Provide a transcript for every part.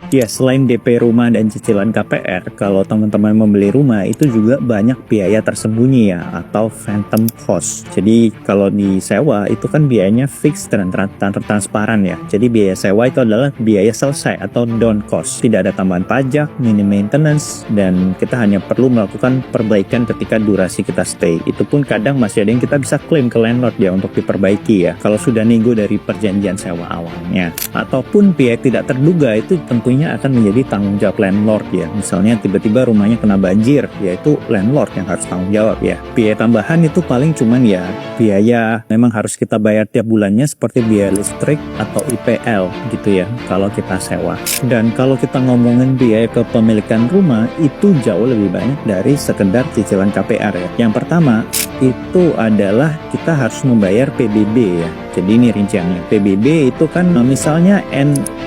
Ya, selain DP rumah dan cicilan KPR, kalau teman-teman membeli rumah itu juga banyak biaya tersembunyi ya, atau phantom cost. Jadi kalau disewa itu kan biayanya fix dan transparan ya. Jadi biaya sewa itu adalah biaya selesai atau down cost. Tidak ada tambahan pajak, minim maintenance, dan kita hanya perlu melakukan perbaikan ketika durasi kita stay. Itu pun kadang masih ada yang kita bisa klaim ke landlord ya untuk diperbaiki ya, kalau sudah nego dari perjanjian sewa awalnya. Ataupun biaya tidak terduga itu tentunya akan menjadi tanggung jawab landlord ya. Misalnya tiba-tiba rumahnya kena banjir, yaitu landlord yang harus tanggung jawab ya. Biaya tambahan itu paling cuman ya biaya memang harus kita bayar tiap bulannya seperti biaya listrik atau IPL gitu ya kalau kita sewa. Dan kalau kita ngomongin biaya kepemilikan rumah itu jauh lebih banyak dari sekedar cicilan KPR ya. Yang pertama itu adalah kita harus membayar PBB ya. Jadi ini rinciannya. PBB itu kan misalnya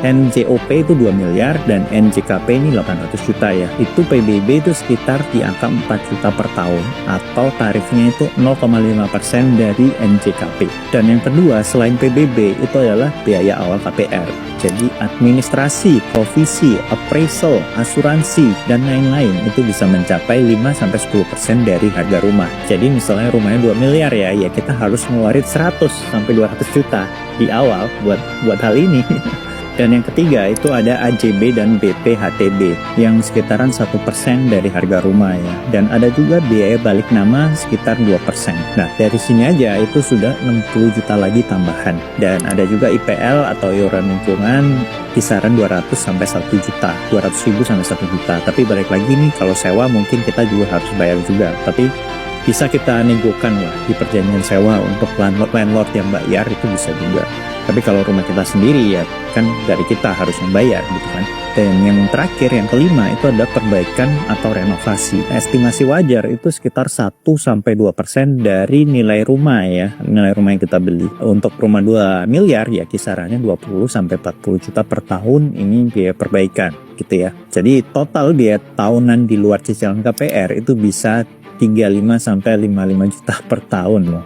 NJOP itu 2 miliar dan NJKP ini 800 juta ya. Itu PBB itu sekitar di angka 4 juta per tahun atau tarifnya itu 0,5% dari NJKP. Dan yang kedua selain PBB itu adalah biaya awal KPR. Jadi administrasi, provisi, appraisal, asuransi, dan lain-lain itu bisa mencapai 5-10% dari harga rumah. Jadi misalnya rumahnya 2 miliar ya kita harus ngeluarin 100-200 juta di awal buat hal ini. Dan yang ketiga itu ada AJB dan BPHTB yang sekitaran 1% dari harga rumah ya. Dan ada juga biaya balik nama sekitar 2%. Nah dari sini aja itu sudah 60 juta lagi tambahan. Dan ada juga IPL atau iuran lingkungan kisaran 200 sampai 1 juta, 200 ribu sampai 1 juta. Tapi balik lagi nih kalau sewa mungkin kita juga harus bayar juga. Tapi bisa kita negokan lah di perjanjian sewa untuk landlord yang bayar itu bisa juga. Tapi kalau rumah kita sendiri ya kan dari kita harus membayar gitu kan. Dan yang terakhir, yang kelima itu ada perbaikan atau renovasi. Estimasi wajar itu sekitar 1-2% dari nilai rumah ya, nilai rumah yang kita beli. Untuk rumah 2 miliar ya kisarannya 20-40 juta per tahun ini biaya perbaikan gitu ya. Jadi total biaya tahunan di luar cicilan KPR itu bisa 35-55 juta per tahun loh.